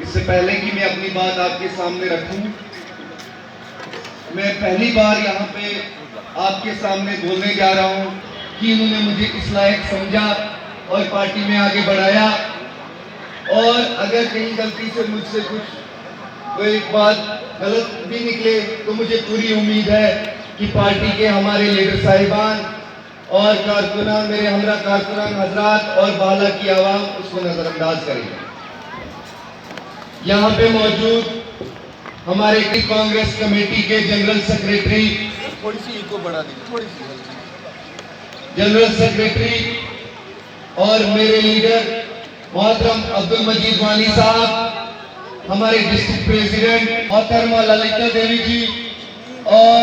इससे पहले कि मैं अपनी बात आपके सामने रखूं, मैं पहली बार यहाँ पे आपके सामने बोलने जा रहा हूँ कि इन्होंने मुझे इस लायक समझा और पार्टी में आगे बढ़ाया। और अगर कहीं गलती से मुझसे कुछ कोई बात गलत भी निकले तो मुझे पूरी उम्मीद है कि पार्टी के हमारे लीडर साहिबान और कारकुनान, मेरे हमरा कारकुनान हजरात और बाला की आवाम उसको नजरअंदाज करेंगे। यहाँ पे मौजूद हमारे कांग्रेस कमेटी के जनरल सेक्रेटरी, थोड़ी सी इनको बढ़ा दीजिए, थोड़ी सी जनरल सेक्रेटरी और मेरे लीडर मोहतरम अब्दुल मजीद वानी साहब, हमारे डिस्ट्रिक्ट प्रेसिडेंट मोहतरमा ललिता देवी जी, और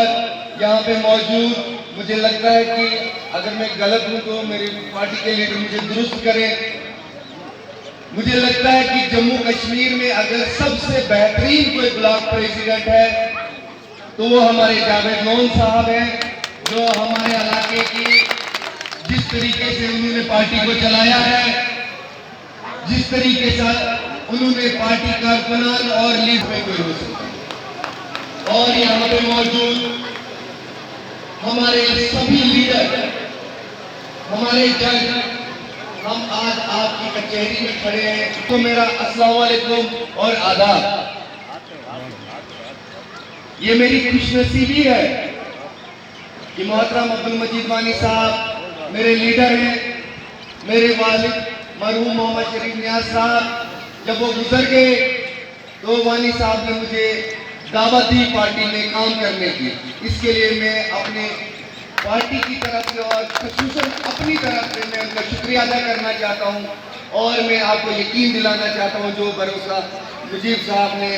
यहाँ पे मौजूद, मुझे लगता है कि अगर मैं गलत हूं तो मेरे पार्टी के लीडर मुझे दुरुस्त करें। मुझे लगता है कि जम्मू कश्मीर में अगर सबसे बेहतरीन कोई ब्लॉक प्रेसिडेंट है तो वो हमारे जावेद लोन साहब हैं, जो हमारे इलाके की जिस तरीके से उन्होंने पार्टी को चलाया है, जिस तरीके से उन्होंने पार्टी कारकुनान और लीड में कोई हो सकता। और यहाँ पे मौजूद हमारे सभी लीडर, हमारे जज, हम आज आपकी कचहरी में खड़े हैं तो मेरा अस्सलाम वालेकुम और आदाब। ये मेरी खुशनसीबी है कि मोहतरम अब्दुल मजीद वानी साहब मेरे लीडर हैं। मेरे वालिद मरहूम मोहम्मद शरीफ नियाज साहब जब वो गुजर गए तो वानी साहब ने मुझे दावत दी पार्टी में काम करने की। इसके लिए मैं अपने पार्टी की तरफ से और खुसूसन अपनी तरफ से मैं उनका शुक्रिया अदा करना चाहता हूं। और मैं आपको यकीन दिलाना चाहता हूं जो भरोसा मुजीब साहब ने,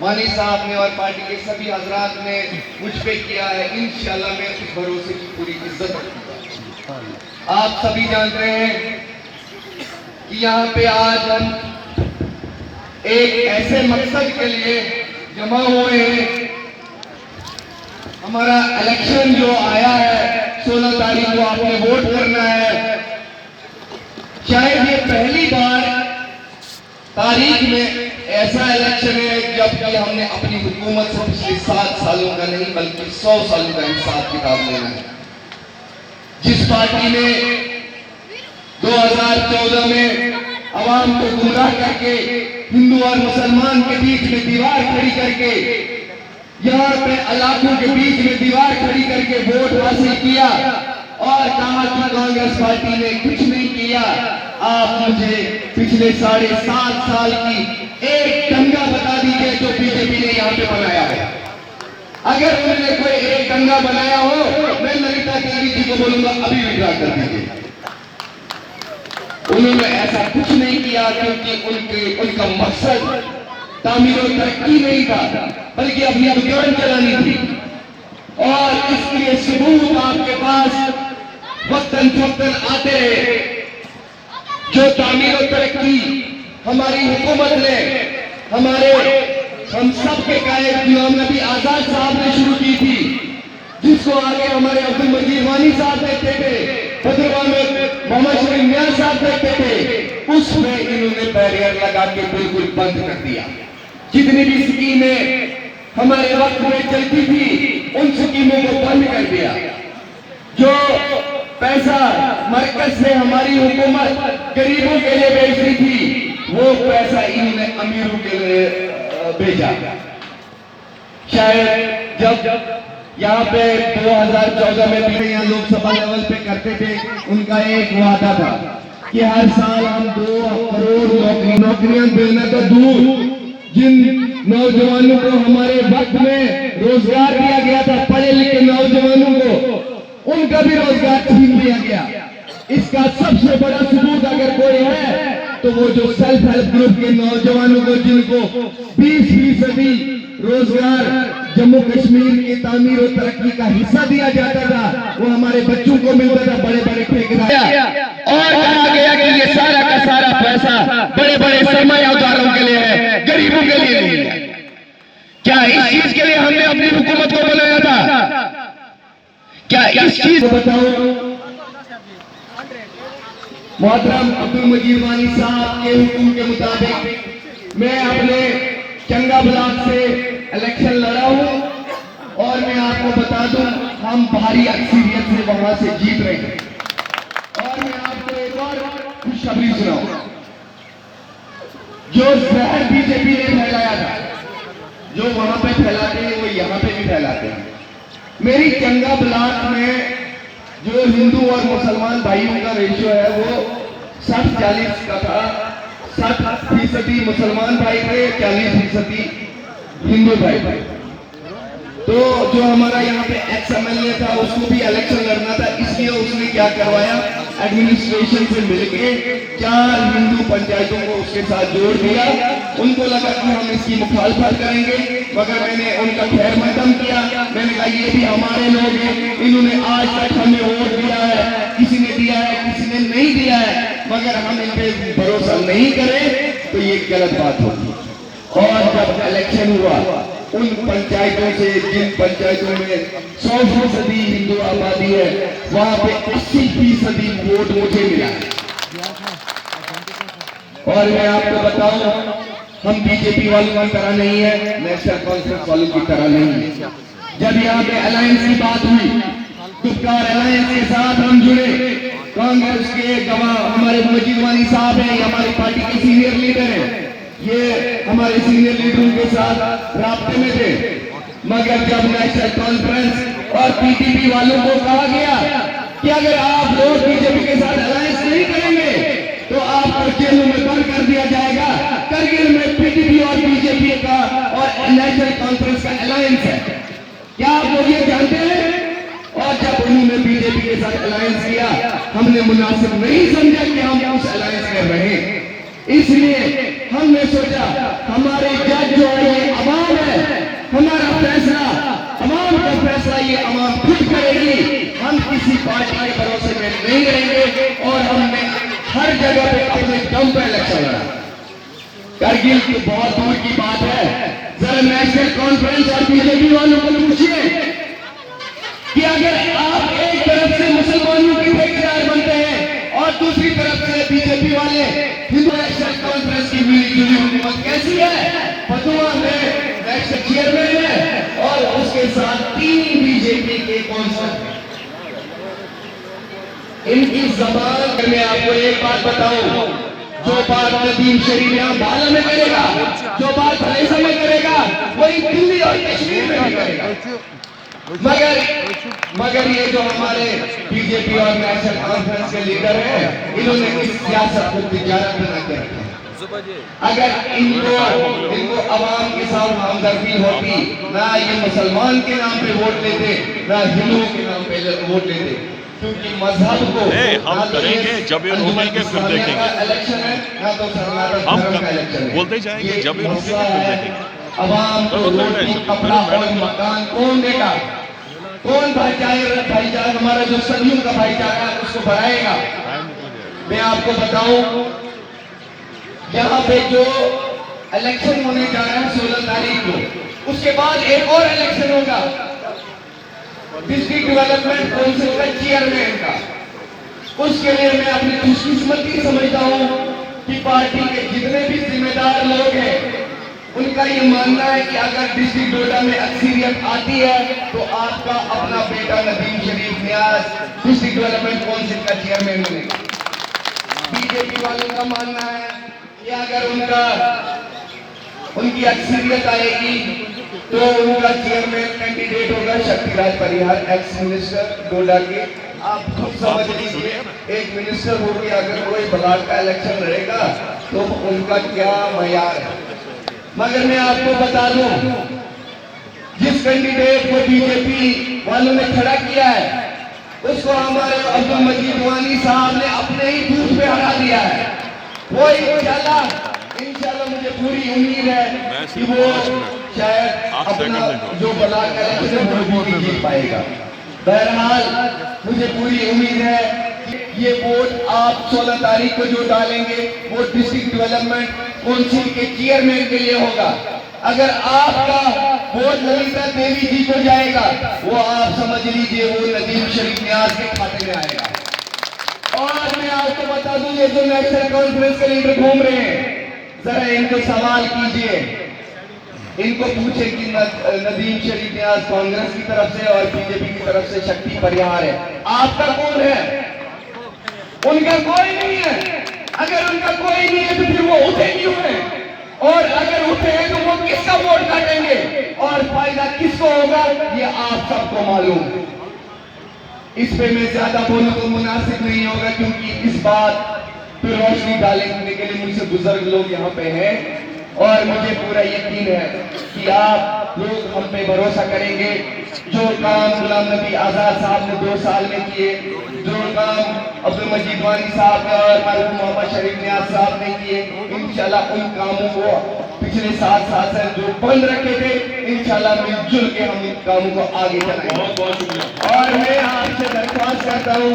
वानी साहब ने और पार्टी के सभी हजरात ने मुझ पे किया है, इंशाल्लाह मैं उस भरोसे की पूरी इज्जत रखूंगा। आप सभी जान रहे हैं कि यहाँ पे आज हम एक ऐसे मकसद के लिए जमा हुए हैं। हमारा इलेक्शन जो आया है 16 तारीख को आपने वोट करना है। शायद ये पहली बार तारीख में ऐसा इलेक्शन है जबकि हमने अपनी हुकूमत से पिछले 7 सालों का नहीं बल्कि 100 सालों का हिसाब किताब लेना है। जिस पार्टी ने 2014 में अवाम को गुमराह करके हिंदू और मुसलमान के बीच में दीवार खड़ी करके, यहाँ पे इलाकों के बीच में दीवार खड़ी करके वोट हासिल किया और कहा कि कांग्रेस पार्टी ने कुछ नहीं किया। आप मुझे पिछले 7.5 साल की एक दंगा बता दीजिए जो बीजेपी ने यहाँ पे बनाया है। अगर उन्होंने कोई एक दंगा बनाया हो, मैं ललिता देवी जी को बोलूंगा अभी विड्रॉ कर दीजिए। उन्होंने ऐसा कुछ नहीं किया क्योंकि उनका मकसद तामीर और तरक्की नहीं था बल्कि अपनी अभियान चलानी थी। और इसलिए सबूत आपके पास वक्तन फक्तन आते रहे। जो तामीर और तरक्की हमारी हुकूमत ने, हम सब के कायद गुलाम नबी आजाद साहब ने शुरू की थी, जिसको आगे हमारे अब्दुल मजीद वानी साहब देखते थे, भद्रवा में मोहम्मद शरीफ नियाज साहब देखते थे, उसमें इन्होंने बैरियर लगा के बिल्कुल बंद कर दिया। जितनी भी स्कीमें हमारे वक्त में चलती थी उन स्कीमों को बंद कर दिया। जो पैसा मरकज से हमारी हुकूमत गरीबों के लिए भेज रही थी वो पैसा इन्होंने अमीरों के लिए भेजा। शायद जब यहाँ पे 2014 में भी यहाँ लोकसभा लेवल पे करते थे, उनका एक वादा था कि हर साल हम 2 करोड़ नौकरियां देना तो दूर, जिन नौजवानों को हमारे वक्त में रोजगार दिया गया था, पढ़े लिखे नौजवानों को, उनका भी रोजगार छीन लिया गया। इसका सबसे बड़ा सबूत अगर कोई है तो वो जो सेल्फ हेल्प ग्रुप के नौजवानों को, जिनको 20% रोजगार जम्मू कश्मीर की तामीर और तरक्की का हिस्सा दिया जाता था, वो हमारे बच्चों को मिलता था। बड़े बड़े ठेकेदार और कहा गया कि ये सारा का सारा पैसा बड़े बड़े सरमायादारों के लिए है, गरीबों के लिए नहीं है। क्या इस चीज के लिए हमने अपनी हुकूमत को बनाया था? क्या इस चीज को बताओ? मोहतरम अब्दुल मजीद वानी साहब के हुक्म के मुताबिक मैं अपने चंगा ब्लॉक से इलेक्शन लड़ा हूं और मैं आपको बता दूं हम भारी अक्सरियत से वहां से जीत रहे हैं। और मैं आपको एक और खुशखबरी सुनाऊं, जो जहर बीजेपी ने फैलाया था, जो वहां पे फैलाते हैं वो यहाँ पे भी फैलाते हैं। मेरी चंगा ब्लॉक में जो हिंदू और मुसलमान भाइयों का रेशियो है वो 60-40 का था। 60% मुसलमान भाई थे, 40% हिंदू भाई थे। तो जो हमारा यहाँ पे एक्स एमएलए था उसको भी इलेक्शन लड़ना था, इसलिए उसने क्या करवाया, एडमिनिस्ट्रेशन से मिलके 4 हिंदू पंचायतों को उसके साथ जोड़ दिया। उनको लगा कि हम इसकी मुखालफत करेंगे, मगर मैंने उनका खैर मकदम किया। मैंने कहा ये भी हमारे लोग हैं, इन्होंने आज तक हमें वोट दिया है, किसी ने दिया है किसी ने नहीं दिया है, मगर हम इन पे भरोसा नहीं करें तो ये गलत बात होगी। और जब इलेक्शन हुआ उन पंचायतों से, जिन पंचायतों में 100% हिंदू आबादी है, वहां पे 80% वोट मुझे मिला। और मैं आपको बताऊं, हम बीजेपी वालों की तरह नहीं है, नेशनल कॉन्फ्रेंस वालों की तरह नहीं है। जब यहाँ पे अलायंस की बात हुई, गुप्कार अलायंस के साथ हम जुड़े। कांग्रेस के गवाह हमारे मजीद वानी साहब हैं, हमारी पार्टी के सीनियर लीडर हैं, ये हमारे सीनियर लीडरों के साथ राब्ते में थे। मगर जब नेशनल कॉन्फ्रेंस और पीटीपी वालों को कहा गया कि अगर आप लोग बीजेपी के साथ अलायंस नहीं करेंगे तो आपको जेलों में बंद कर दिया जाएगा। करगिल में पीटीपी और बीजेपी का और नेशनल कॉन्फ्रेंस का अलायंस है, क्या आप लोग ये जानते हैं? और जब उन्होंने बीजेपी के साथ अलायंस किया, हमने मुनासिब नहीं समझा कि हम उस अलायंस में रहें। इसलिए हमने सोचा हमारे जज जो है ये अवाम है, हमारा फैसला अवाम का फैसला ये अवाम खुद करेगी। हम किसी पार्टी के भरोसे में नहीं रहेंगे और हमने हर जगह पे अपने दम पे इलेक्शन लड़ा। करगिल की बहुत दूर की बात है, जरा नेशनल कॉन्फ्रेंस और बीजेपी वालों को पूछिए कि अगर आप एक तरफ से मुसलमानों के ठेकेदार बनते हैं और दूसरी तरफ से बीजेपी वाले, हिंदू नेशनल कॉन्फ्रेंस की मिलीजुली हुकूमत कैसी है? फतुआ में नेशनल चेयरमैन है और उसके साथ 3 बीजेपी के कौंसल। इनकी जबान में आपको एक बात बताऊं, जो बात नदीम शरीफ यहाँ बाला में करेगा, जो बात हलेसा में करेगा, वही दिल्ली और कश्मीर में भी करेगा। मगर ये जो हमारे बीजेपी और नेशनल कॉन्फ्रेंस के लीडर हैं, इन्होंने इस सियासत को तिजारत बना के रखा है। अगर इनको अवाम के साथ हमदर्दी होती, ना ये मुसलमान के नाम पे वोट लेते, ना हिंदुओं के नाम पे वोट लेते, क्योंकि मजहब को हम करेंगे जब ये रोकेंगे फिर देखेंगे। इलेक्शन है ना तो सनातन हम धर्म का इलेक्शन है। बोलते जाएंगे जब ये रोकेंगे फिर देखेंगे। अवाम को रोटी, कपड़ा और मकान कौन देगा? कौन भाईचारा हमारा जो सदियों का भाईचारा है उसको बढ़ाएगा? मैं आपको बताऊं, यहाँ पे जो इलेक्शन होने जा रहा है 16 तारीख को, उसके बाद एक और इलेक्शन होगा डिस्ट्रिक्ट डेवलपमेंट काउंसिल का चेयरमैन का। उसके लिए मैं अपनी खुशकिस्मती समझता हूँ कि पार्टी के जितने भी जिम्मेदार लोग हैं उनका ये मानना है कि अगर डिस्ट्रिक्ट डोडा में अक्सरियत आती है तो आपका अपना बेटा नदीम शरीफ नियाज डिस्ट्रिक्ट डेवलपमेंट काउंसिल का चेयरमैन बनेगा। बीजेपी वालों का मानना है कि अगर उनकी अक्सरियत आएगी तो उनका चेयरमैन कैंडिडेट होगा शक्तिराज परिहार, एक्स मिनिस्टर डोडा के। आप खुद समझ लीजिए, एक मिनिस्टर होकर अगर कोई ब्लॉक का इलेक्शन लड़ेगा तो उनका क्या मयार है। मगर मैं आपको बता दूं, जिस कैंडिडेट को बीजेपी वालों ने खड़ा किया है उसको हमारे अब्दुल मजीद वानी साहब ने अपने ही बूथ पे हरा दिया है। वो इंशाल्लाह मुझे पूरी उम्मीद है कि वो शायद अपना जो ब्लॉक का इलेक्शन है वो भी जीत पाएगा। बहरहाल मुझे पूरी उम्मीद है कि ये वोट आप 16 तारीख को जो डालेंगे वो डिस्ट्रिक्ट डेवलपमेंट काउंसिल के चेयरमैन के लिए होगा। अगर आपका वोट ललिता देवी जी को जाएगा, वो आप समझ लीजिए वो नदीम शरीफ नियाज के खाते में आएगा। और मैं आपको बता दूं, ये जो नेशनल कॉन्फ्रेंस के लीडर घूम रहे हैं, जरा इनको सवाल कीजिए, इनको पूछे कि नदीम शरीफ न्याज कांग्रेस की तरफ से और बीजेपी की तरफ से शक्ति परिहार है, आपका कौन है? उनका कोई नहीं है। अगर उनका कोई नहीं है तो फिर वो उठे क्यों है? और अगर उठे हैं तो वो किसका वोट काटेंगे और फायदा किसको होगा, ये आप सबको मालूम है। इस पे मैं ज्यादा बोलूं तो मुनासिब नहीं होगा, क्योंकि इस बात पे रोशनी डालने के लिए मुझसे बुजुर्ग लोग यहाँ पे हैं और मुझे पूरा यकीन है कि आप लोग हम पे भरोसा करेंगे। जो काम गुलाम नबी आजाद साहब ने 2 साल में किए, जो काम अब्दुल मजीद वानी साहब ने और मरहूम मोहम्मद शरीफ न्याज साहब ने किए, इंशाल्लाह उन कामों को पिछले 7 साल से जो बंद रखे थे, इंशाल्लाह मिलजुल के हम इन कामों को आगे चलाएंगे। और मैं आपसे दरख्वास्त करता हूँ,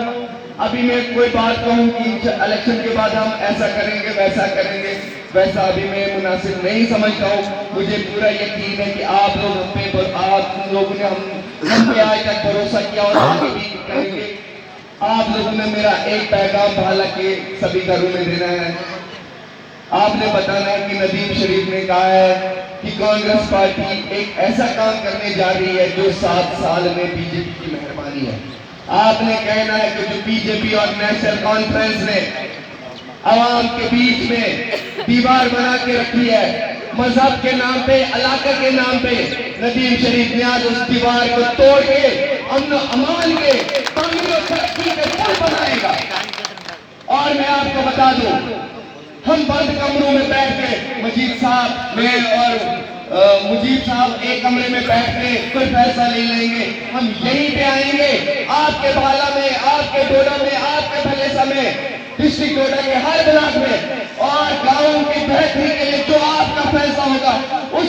अभी मैं कोई बात कहूँ कि इलेक्शन के बाद हम ऐसा करेंगे वैसा करेंगे, वैसा अभी मैं मुनासिब नहीं समझता हूँ। मुझे पूरा यकीन है कि आप लोग हम पे, आप लोगों ने हम पे आज तक भरोसा किया और आगे भी करेंगे। आप लोगों ने मेरा एक पैगाम भाला के सभी घरों में देना है। आपने बताना है कि नदीम शरीफ ने कहा है कि कांग्रेस पार्टी एक ऐसा काम करने जा रही है जो 7 साल में बीजेपी की मेहरबानी है। आपने कहना है कि जो बीजेपी और नेशनल कॉन्फ्रेंस ने आवाम के बीच में दीवार बना के रखी है, मजहब के नाम पे, इलाके के नाम पे, नदीम शरीफ न्याज उस दीवार को तोड़ के अमन अमान के तामीर और तरक्की के पुल बनाएगा। और मैं आपको बता दूं, हम बंद कमरों में बैठ के मजीद साहब, मैं और मुजीब साहब एक कमरे में बैठ के कोई फैसला नहीं लेंगे। हम यहीं पे आएंगे, आपके भाला में, आपके डोडा में, आपके भलेसा में, डिस्ट्रिक्ट डोडा के हर ब्लॉक में, और गांवों की बेहतरी के लिए जो आपका फैसला होगा उस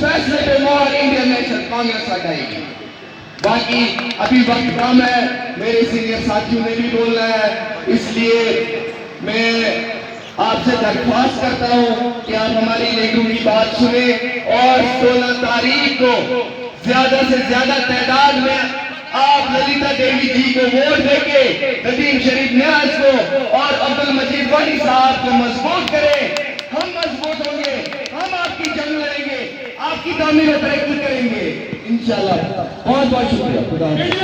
फैसले पे मोहर इंडियन नेशनल कांग्रेस लगाएगी। बाकी अभी वक्त कम है, मेरे सीनियर साथियों ने भी बोलना है, इसलिए मैं आपसे दरख्वास्त करता हूं कि आप हमारी लीडरों की बात सुने और 16 तारीख को ज्यादा से ज्यादा तादाद में आप ललिता देवी जी को वोट देके नदीम शरीफ न्याज को और अब्दुल मजीद वानी साहब को मजबूत करें। हम मजबूत होंगे, हम आपकी जंग लड़ेंगे, आपकी तामीर और तरक्की करेंगे इंशाल्लाह। बहुत बहुत शुक्रिया। खुदा हाफिज़।